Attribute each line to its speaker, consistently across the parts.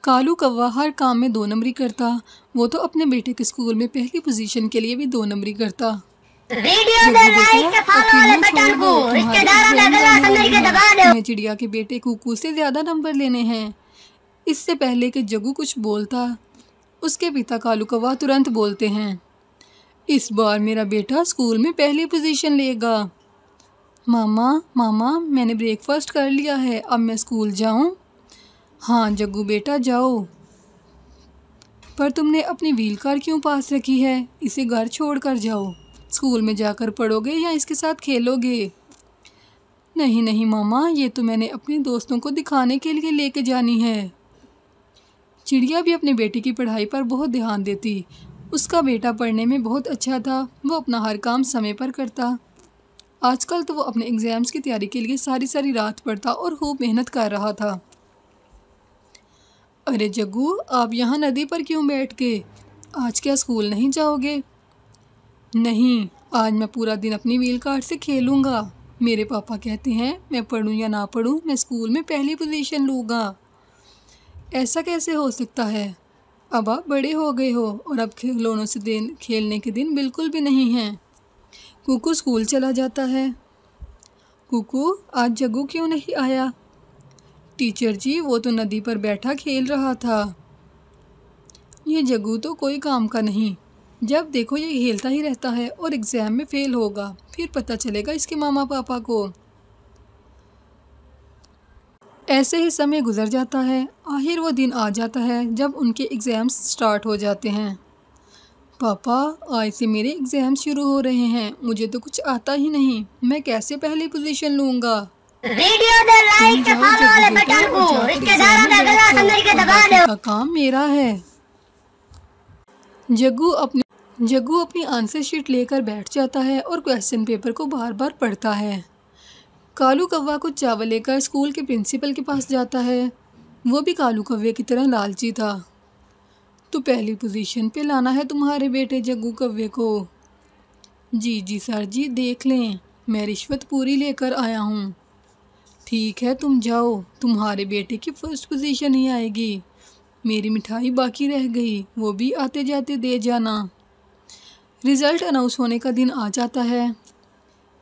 Speaker 1: कालू कौवा हर काम में 2 नंबरी करता। वो तो अपने बेटे के स्कूल में पहली पोजीशन के लिए भी 2 नंबरी करता। तुम्हें चिड़िया के बेटे कुकू से ज्यादा नंबर लेने हैं। इससे पहले कि जग्गू कुछ बोलता, उसके पिता कालू कौवा तुरंत बोलते हैं, इस बार मेरा बेटा स्कूल में पहली पोजीशन लेगा। मामा मैंने ब्रेकफास्ट कर लिया है, अब मैं स्कूल जाऊं? हाँ जग्गू बेटा जाओ। पर तुमने अपनी व्हील कार क्यों पास रखी है? इसे घर छोड़ कर जाओ। स्कूल में जाकर पढ़ोगे या इसके साथ खेलोगे? नहीं मामा, ये तो मैंने अपने दोस्तों को दिखाने के लिए लेके जानी है। चिड़िया भी अपने बेटे की पढ़ाई पर बहुत ध्यान देती। उसका बेटा पढ़ने में बहुत अच्छा था। वो अपना हर काम समय पर करता। आजकल तो वो अपने एग्ज़ाम्स की तैयारी के लिए सारी रात पढ़ता और खूब मेहनत कर रहा था। अरे जग्गू, आप यहाँ नदी पर क्यों बैठ के? आज क्या स्कूल नहीं जाओगे? नहीं, आज मैं पूरा दिन अपनी व्हील कार से खेलूँगा। मेरे पापा कहते हैं मैं पढ़ूँ या ना पढ़ूँ, मैं स्कूल में पहली पोजीशन लूँगा। ऐसा कैसे हो सकता है? अब आप बड़े हो गए हो और अब खिलौनों से खेलने के दिन बिल्कुल भी नहीं हैं। कुकू स्कूल चला जाता है। कुकू, आज जग्गू क्यों नहीं आया? टीचर जी, वो तो नदी पर बैठा खेल रहा था। ये जग्गू तो कोई काम का नहीं, जब देखो ये खेलता ही रहता है और एग्ज़ाम में फेल होगा, फिर पता चलेगा इसके मामा पापा को। ऐसे ही समय गुजर जाता है। आखिर वो दिन आ जाता है जब उनके एग्ज़ाम्स स्टार्ट हो जाते हैं। पापा, आज से मेरे एग्ज़ाम शुरू हो रहे हैं। मुझे तो कुछ आता ही नहीं, मैं कैसे पहली पोजीशन लूँगा? का काम मेरा है। जग्गू अपनी आंसर शीट लेकर बैठ जाता है और क्वेश्चन पेपर को बार बार पढ़ता है। कालू कौवा कुछ चावल लेकर स्कूल के प्रिंसिपल के पास जाता है। वो भी कालू कौवे की तरह लालची था। तो पहली पोजीशन पे लाना है तुम्हारे बेटे जग्गू कौवे को। जी सर जी, देख लें, मैं रिश्वत पूरी लेकर आया हूँ। ठीक है, तुम जाओ, तुम्हारे बेटे की फर्स्ट पोजीशन ही आएगी। मेरी मिठाई बाकी रह गई, वो भी आते जाते दे जाना। रिज़ल्ट अनाउंस होने का दिन आ जाता है।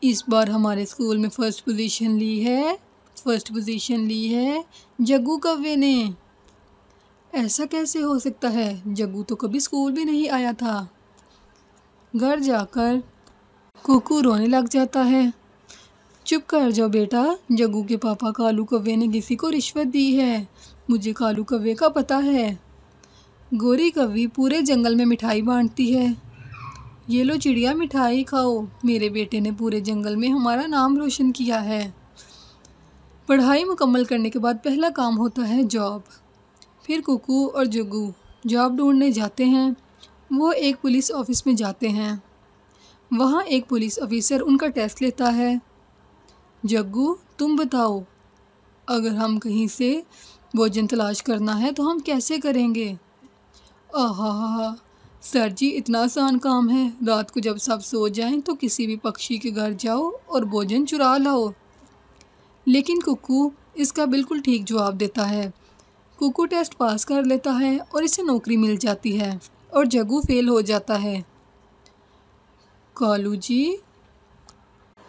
Speaker 1: इस बार हमारे स्कूल में फर्स्ट पोजीशन ली है जग्गू कौवे ने। ऐसा कैसे हो सकता है? जग्गू तो कभी स्कूल भी नहीं आया था। घर जाकर कुकू रोने लग जाता है। चुप कर जाओ बेटा, जग्गू के पापा कालू कौवे ने किसी को रिश्वत दी है। मुझे कालू कौवे का पता है। गोरी कौवी पूरे जंगल में मिठाई बांटती है। ये लो चिड़िया, मिठाई खाओ। मेरे बेटे ने पूरे जंगल में हमारा नाम रोशन किया है। पढ़ाई मुकम्मल करने के बाद पहला काम होता है जॉब। फिर कुकू और जग्गू जॉब ढूंढने जाते हैं। वो एक पुलिस ऑफिस में जाते हैं। वहाँ एक पुलिस ऑफिसर उनका टेस्ट लेता है। जग्गू, तुम बताओ, अगर हम कहीं से भोजन तलाश करना है तो हम कैसे करेंगे? आहा सर जी, इतना आसान काम है। रात को जब सब सो जाएं तो किसी भी पक्षी के घर जाओ और भोजन चुरा लाओ। लेकिन कुकू इसका बिल्कुल ठीक जवाब देता है। कुकू टेस्ट पास कर लेता है और इसे नौकरी मिल जाती है और जग्गू फेल हो जाता है। कालू जी,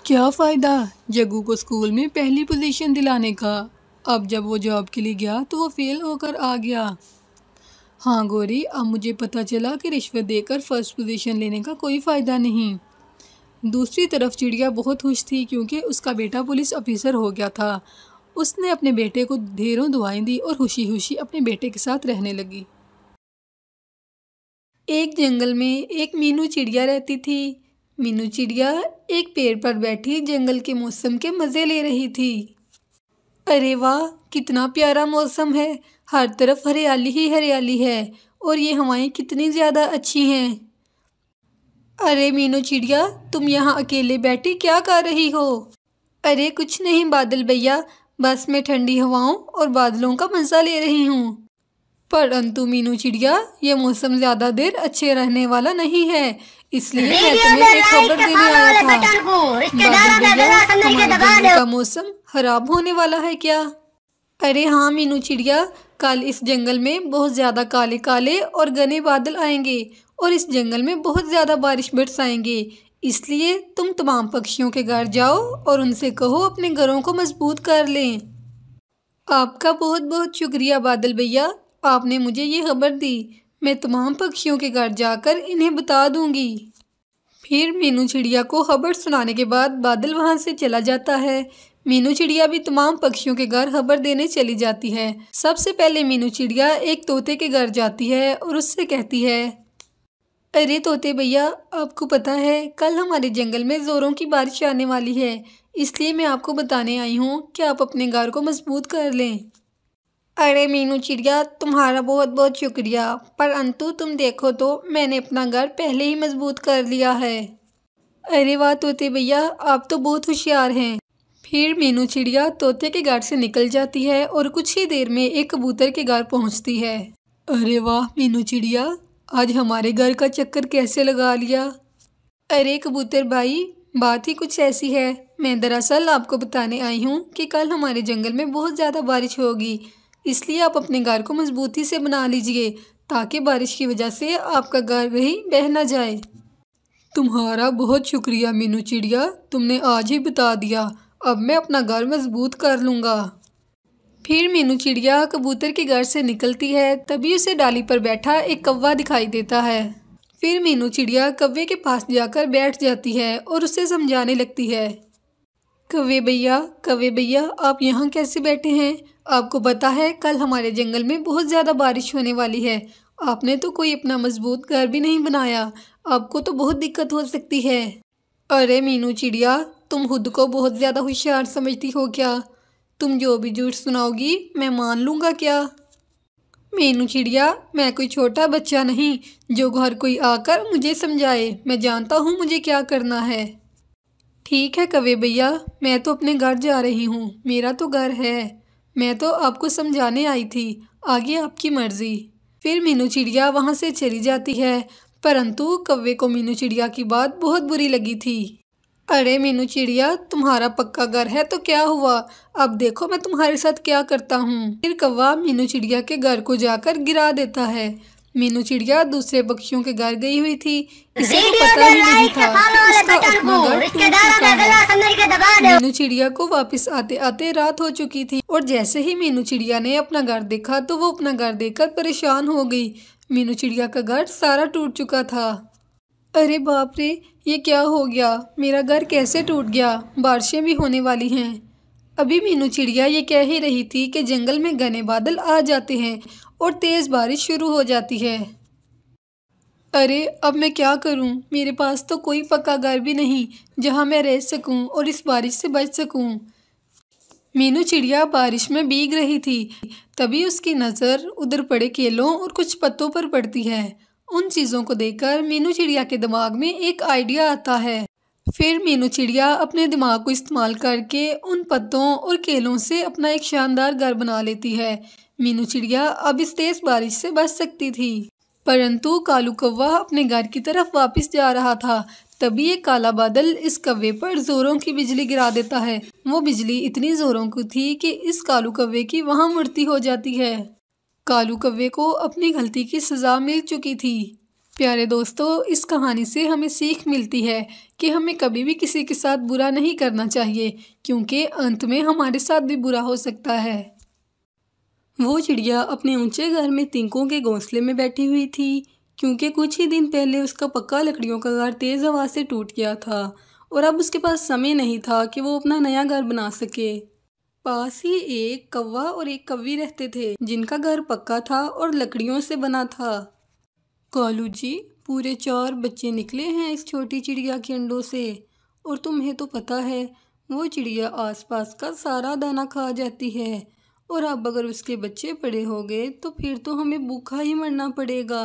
Speaker 1: क्या फ़ायदा जग्गू को स्कूल में पहली पोजीशन दिलाने का? अब जब वो जॉब के लिए गया तो वो फेल होकर आ गया। हाँ गोरी, अब मुझे पता चला कि रिश्वत देकर फर्स्ट पोजीशन लेने का कोई फ़ायदा नहीं। दूसरी तरफ चिड़िया बहुत खुश थी क्योंकि उसका बेटा पुलिस ऑफिसर हो गया था। उसने अपने बेटे को ढेरों दुआएं दी और खुशी खुशी अपने बेटे के साथ रहने लगी। एक जंगल में एक मीनू चिड़िया रहती थी। मीनू चिड़िया एक पेड़ पर बैठी जंगल के मौसम के मज़े ले रही थी। अरे वाह, कितना प्यारा मौसम है। हर तरफ हरियाली ही हरियाली है और ये हवाएं कितनी ज़्यादा अच्छी हैं। अरे मीनू चिड़िया, तुम यहाँ अकेले बैठी क्या कर रही हो? अरे कुछ नहीं बादल भैया, बस मैं ठंडी हवाओं और बादलों का मज़ा ले रही हूँ। परंतु मीनू चिड़िया, ये मौसम ज़्यादा देर अच्छे रहने वाला नहीं है, इसलिए मैं तुम्हें एक खबर देने आया था। बादल भैया, का मौसम खराब होने वाला है क्या? अरे हाँ मीनू चिड़िया, कल इस जंगल में बहुत ज़्यादा काले काले और घने बादल आएंगे और इस जंगल में बहुत ज़्यादा बारिश बरसाएंगे। इसलिए तुम तमाम पक्षियों के घर जाओ और उनसे कहो अपने घरों को मजबूत कर लें। आपका बहुत बहुत शुक्रिया बादल भैया, आपने मुझे ये खबर दी। मैं तमाम पक्षियों के घर जाकर इन्हें बता दूंगी। फिर मीनू चिड़िया को खबर सुनाने के बाद बादल वहाँ से चला जाता है। मीनू चिड़िया भी तमाम पक्षियों के घर खबर देने चली जाती है। सबसे पहले मीनू चिड़िया एक तोते के घर जाती है और उससे कहती है, अरे तोते भैया, आपको पता है कल हमारे जंगल में ज़ोरों की बारिश आने वाली है, इसलिए मैं आपको बताने आई हूँ कि आप अपने घर को मजबूत कर लें। अरे मीनू चिड़िया, तुम्हारा बहुत बहुत शुक्रिया, पर अंतु तुम देखो तो मैंने अपना घर पहले ही मजबूत कर लिया है। अरे वाह तोते भैया, आप तो बहुत होशियार हैं। फिर मीनू चिड़िया तोते के घर से निकल जाती है और कुछ ही देर में एक कबूतर के घर पहुंचती है। अरे वाह मीनू चिड़िया, आज हमारे घर का चक्कर कैसे लगा लिया। अरे कबूतर भाई, बात ही कुछ ऐसी है। मैं दरअसल आपको बताने आई हूँ कि कल हमारे जंगल में बहुत ज़्यादा बारिश होगी, इसलिए आप अपने घर को मजबूती से बना लीजिए ताकि बारिश की वजह से आपका घर कहीं बह ना जाए। तुम्हारा बहुत शुक्रिया मीनू चिड़िया, तुमने आज ही बता दिया। अब मैं अपना घर मजबूत कर लूँगा। फिर मीनू चिड़िया कबूतर के घर से निकलती है, तभी उसे डाली पर बैठा एक कौवा दिखाई देता है। फिर मीनू चिड़िया कौवे के पास जाकर बैठ जाती है और उसे समझाने लगती है, कौवे भैया, आप यहाँ कैसे बैठे हैं? आपको पता है कल हमारे जंगल में बहुत ज़्यादा बारिश होने वाली है। आपने तो कोई अपना मजबूत घर भी नहीं बनाया, आपको तो बहुत दिक्कत हो सकती है। अरे मीनू चिड़िया, तुम खुद को बहुत ज़्यादा होशियार समझती हो क्या? तुम जो भी झूठ सुनाओगी मैं मान लूँगा क्या? मीनू चिड़िया, मैं कोई छोटा बच्चा नहीं जो घर कोई आकर मुझे समझाए। मैं जानता हूँ मुझे क्या करना है। ठीक है कौवे भैया, मैं तो अपने घर जा रही हूँ, मेरा तो घर है। मैं तो आपको समझाने आई थी, आगे आपकी मर्ज़ी। फिर मीनू चिड़िया वहाँ से चली जाती है, परंतु कौवे को मीनू चिड़िया की बात बहुत बुरी लगी थी। अरे मीनू चिड़िया, तुम्हारा पक्का घर है तो क्या हुआ, अब देखो मैं तुम्हारे साथ क्या करता हूँ। फिर कौवा मीनू चिड़िया के घर को जाकर गिरा देता है। मीनू चिड़िया दूसरे पक्षियों के घर गई हुई थी, इसे तो पता ही नहीं था कि उसका अपना घर टूट चुका है। मीनू चिड़िया को वापस आते आते रात हो चुकी थी और जैसे ही मीनू चिड़िया ने अपना घर देखा तो वो अपना घर देखकर परेशान हो गई। मीनू चिड़िया का घर सारा टूट चुका था। अरे बाप रे, ये क्या हो गया, मेरा घर कैसे टूट गया? बारिशें भी होने वाली हैं। अभी मीनू चिड़िया ये कह ही रही थी कि जंगल में घने बादल आ जाते हैं और तेज़ बारिश शुरू हो जाती है। अरे अब मैं क्या करूं? मेरे पास तो कोई पक्का घर भी नहीं जहां मैं रह सकूं और इस बारिश से बच सकूं। मीनू चिड़िया बारिश में भीग रही थी, तभी उसकी नज़र उधर पड़े केलों और कुछ पत्तों पर पड़ती है। उन चीज़ों को देखकर मीनू चिड़िया के दिमाग में एक आइडिया आता है। फिर मीनू चिड़िया अपने दिमाग को इस्तेमाल करके उन पत्तों और केलों से अपना एक शानदार घर बना लेती है। मीनू चिड़िया अब इस तेज़ बारिश से बच सकती थी, परंतु कालू कौवा अपने घर की तरफ वापस जा रहा था। तभी एक काला बादल इस कौवे पर जोरों की बिजली गिरा देता है। वो बिजली इतनी जोरों की थी कि इस कालू कौवे की वहाँ मृत्यु हो जाती है। कालू कौवे को अपनी गलती की सज़ा मिल चुकी थी। प्यारे दोस्तों, इस कहानी से हमें सीख मिलती है कि हमें कभी भी किसी के साथ बुरा नहीं करना चाहिए, क्योंकि अंत में हमारे साथ भी बुरा हो सकता है। वो चिड़िया अपने ऊंचे घर में तिनकों के घोंसले में बैठी हुई थी, क्योंकि कुछ ही दिन पहले उसका पक्का लकड़ियों का घर तेज़ हवा से टूट गया था और अब उसके पास समय नहीं था कि वो अपना नया घर बना सके। पास ही एक कौवा और एक कौवी रहते थे, जिनका घर पक्का था और लकड़ियों से बना था। कालू जी, पूरे 4 बच्चे निकले हैं इस छोटी चिड़िया के अंडों से, और तुम्हें तो पता है वो चिड़िया आसपास का सारा दाना खा जाती है, और अब अगर उसके बच्चे बड़े हो गए तो फिर तो हमें भूखा ही मरना पड़ेगा,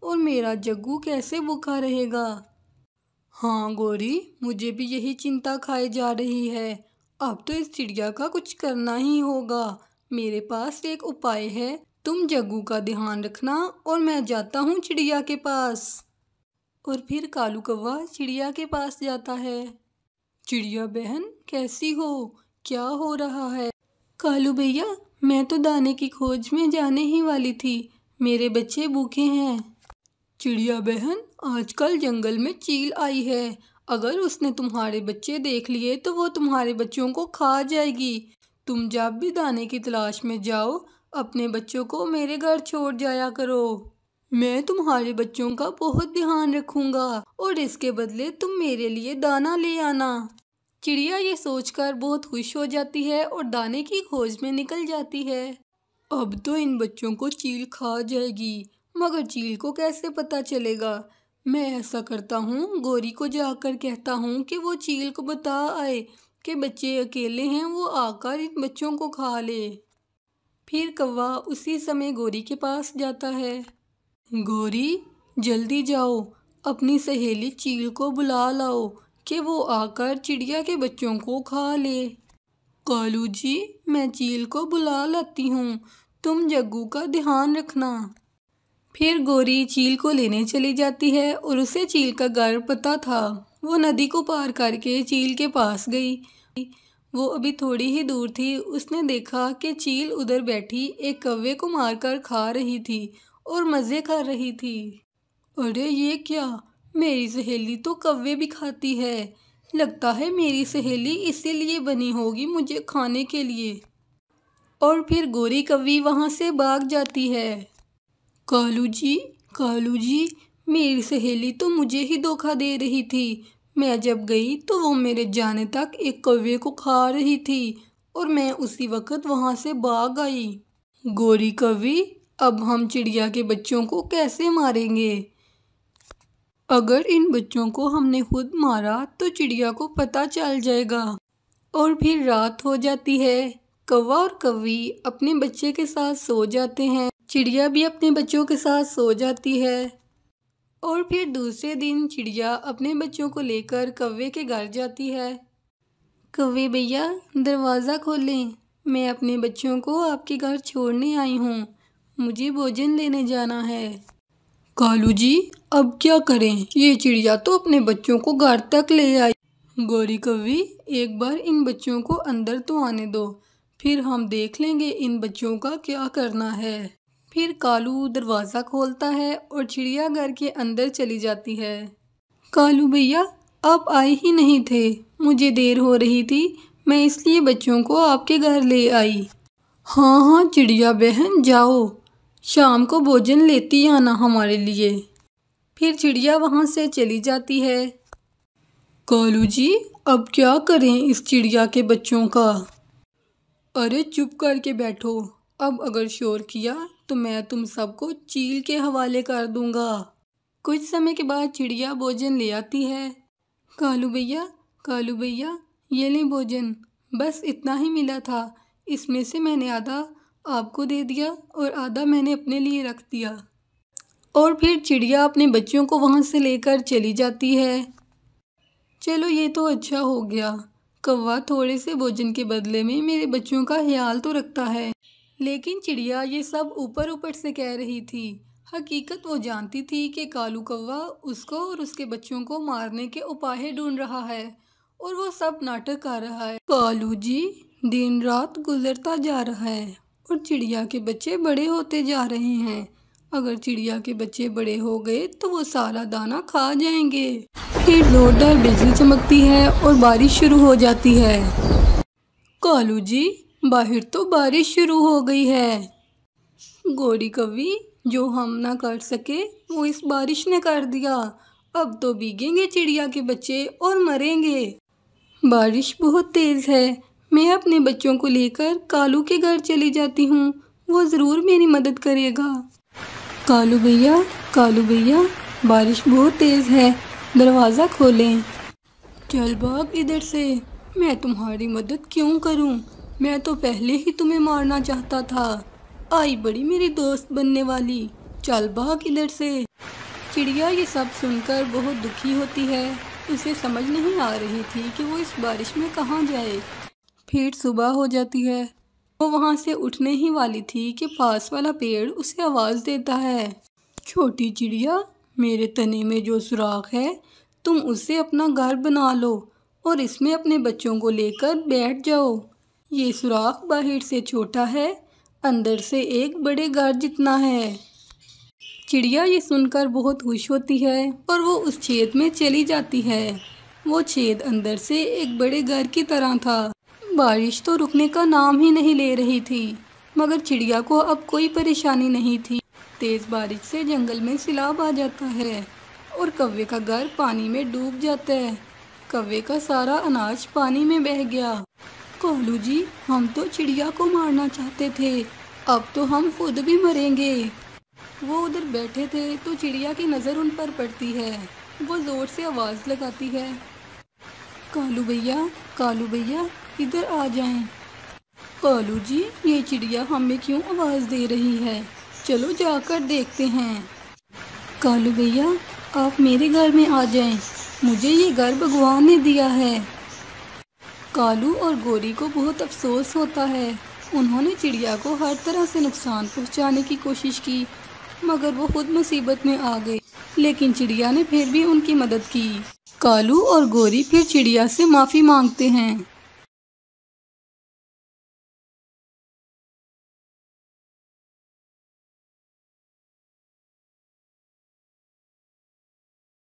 Speaker 1: और मेरा जग्गू कैसे भूखा रहेगा। हाँ गौरी, मुझे भी यही चिंता खाए जा रही है। अब तो इस चिड़िया का कुछ करना ही होगा। मेरे पास एक उपाय है, तुम जग्गू का ध्यान रखना और मैं जाता हूँ चिड़िया के पास। और फिर कालू कौवा चिड़िया के पास जाता है। चिड़िया बहन, कैसी हो? क्या हो रहा है? कालू भैया, मैं तो दाने की खोज में जाने ही वाली थी, मेरे बच्चे भूखे हैं। चिड़िया बहन, आजकल जंगल में चील आई है, अगर उसने तुम्हारे बच्चे देख लिए तो वो तुम्हारे बच्चों को खा जाएगी। तुम जब भी दाने की तलाश में जाओ, अपने बच्चों को मेरे घर छोड़ जाया करो। मैं तुम्हारे बच्चों का बहुत ध्यान रखूंगा और इसके बदले तुम मेरे लिए दाना ले आना। चिड़िया ये सोचकर बहुत खुश हो जाती है और दाने की खोज में निकल जाती है। अब तो इन बच्चों को चील खा जाएगी, मगर चील को कैसे पता चलेगा? मैं ऐसा करता हूँ, गोरी को जाकर कहता हूँ कि वो चील को बता आए कि बच्चे अकेले हैं, वो आकर इन बच्चों को खा ले। फिर कौवा उसी समय गोरी के पास जाता है। गोरी, जल्दी जाओ, अपनी सहेली चील को बुला लाओ कि वो आकर चिड़िया के बच्चों को खा ले। कालू जी, मैं चील को बुला लाती हूँ, तुम जग्गू का ध्यान रखना। फिर गोरी चील को लेने चली जाती है और उसे चील का घर पता था। वो नदी को पार करके चील के पास गई। वो अभी थोड़ी ही दूर थी, उसने देखा कि चील उधर बैठी एक कौवे को मारकर खा रही थी और मज़े कर रही थी। अरे ये क्या, मेरी सहेली तो कौवे भी खाती है, लगता है मेरी सहेली इसीलिए बनी होगी मुझे खाने के लिए। और फिर गोरी कौवी वहाँ से भाग जाती है। कालू जी, मेरी सहेली तो मुझे ही धोखा दे रही थी। मैं जब गई तो वो मेरे जाने तक एक कौवे को खा रही थी और मैं उसी वक्त वहाँ से भाग आई। गोरी कौवी, अब हम चिड़िया के बच्चों को कैसे मारेंगे? अगर इन बच्चों को हमने खुद मारा तो चिड़िया को पता चल जाएगा। और फिर रात हो जाती है। कौवा और कौवी अपने बच्चे के साथ सो जाते हैं, चिड़िया भी अपने बच्चों के साथ सो जाती है। और फिर दूसरे दिन चिड़िया अपने बच्चों को लेकर कौवे के घर जाती है। कौवे भैया, दरवाज़ा खोलें, मैं अपने बच्चों को आपके घर छोड़ने आई हूँ, मुझे भोजन लेने जाना है। कालू जी, अब क्या करें, ये चिड़िया तो अपने बच्चों को घर तक ले आई। गोरी कौवी, एक बार इन बच्चों को अंदर तो आने दो, फिर हम देख लेंगे इन बच्चों का क्या करना है। फिर कालू दरवाज़ा खोलता है और चिड़िया घर के अंदर चली जाती है। कालू भैया, आप आए ही नहीं थे, मुझे देर हो रही थी, मैं इसलिए बच्चों को आपके घर ले आई। हाँ चिड़िया बहन, जाओ, शाम को भोजन लेती आना हमारे लिए। फिर चिड़िया वहाँ से चली जाती है। कालू जी, अब क्या करें इस चिड़िया के बच्चों का? अरे चुप करके बैठो, अब अगर शोर किया तो मैं तुम सबको चील के हवाले कर दूंगा। कुछ समय के बाद चिड़िया भोजन ले आती है। कालू भैया, ये ले भोजन, बस इतना ही मिला था, इसमें से मैंने आधा आपको दे दिया और आधा मैंने अपने लिए रख दिया। और फिर चिड़िया अपने बच्चों को वहाँ से लेकर चली जाती है। चलो ये तो अच्छा हो गया, कौवा थोड़े से भोजन के बदले में मेरे बच्चों का ख्याल तो रखता है। लेकिन चिड़िया ये सब ऊपर ऊपर से कह रही थी, हकीकत वो जानती थी कि कालू कौवा उसको और उसके बच्चों को मारने के उपाय ढूंढ रहा है और वो सब नाटक कर रहा है। कालू जी, दिन रात गुजरता जा रहा है और चिड़िया के बच्चे बड़े होते जा रहे हैं। अगर चिड़िया के बच्चे बड़े हो गए तो वो सारा दाना खा जाएंगे। फिर जोरदार बिजली चमकती है और बारिश शुरू हो जाती है। कालू जी, बाहर तो बारिश शुरू हो गई है। गोरी कौवी, जो हम ना कर सके वो इस बारिश ने कर दिया, अब तो भीगेंगे चिड़िया के बच्चे और मरेंगे। बारिश बहुत तेज़ है, मैं अपने बच्चों को लेकर कालू के घर चली जाती हूँ, वो ज़रूर मेरी मदद करेगा। कालू भैया, बारिश बहुत तेज़ है, दरवाज़ा खोलें। चल भाग इधर से, मैं तुम्हारी मदद क्यों करूं? मैं तो पहले ही तुम्हें मारना चाहता था, आई बड़ी मेरी दोस्त बनने वाली, चल भाग इधर से। चिड़िया ये सब सुनकर बहुत दुखी होती है, उसे समझ नहीं आ रही थी कि वो इस बारिश में कहाँ जाए। फिर सुबह हो जाती है, वो वहाँ से उठने ही वाली थी कि पास वाला पेड़ उसे आवाज़ देता है। छोटी चिड़िया, मेरे तने में जो सुराख है तुम उससे अपना घर बना लो और इसमें अपने बच्चों को लेकर बैठ जाओ। ये सुराख बाहर से छोटा है अंदर से एक बड़े घर जितना है। चिड़िया ये सुनकर बहुत खुश होती है और वो उस छेद में चली जाती है। वो छेद अंदर से एक बड़े घर की तरह था। बारिश तो रुकने का नाम ही नहीं ले रही थी, मगर चिड़िया को अब कोई परेशानी नहीं थी। तेज बारिश से जंगल में सैलाब आ जाता है और कौवे का घर पानी में डूब जाता है। कौवे का सारा अनाज पानी में बह गया। कालू जी, हम तो चिड़िया को मारना चाहते थे, अब तो हम खुद भी मरेंगे। वो उधर बैठे थे तो चिड़िया की नज़र उन पर पड़ती है। वो ज़ोर से आवाज़ लगाती है, कालू भैया इधर आ जाएं। कालू जी, ये चिड़िया हमें क्यों आवाज़ दे रही है? चलो जाकर देखते हैं। कालू भैया, आप मेरे घर में आ जाएं, मुझे ये घर भगवान ने दिया है। कालू और गोरी को बहुत अफसोस होता है। उन्होंने चिड़िया को हर तरह से नुकसान पहुंचाने की कोशिश की, मगर वो खुद मुसीबत में आ गए। लेकिन चिड़िया ने फिर भी उनकी मदद की। कालू और गोरी फिर चिड़िया से माफ़ी मांगते हैं।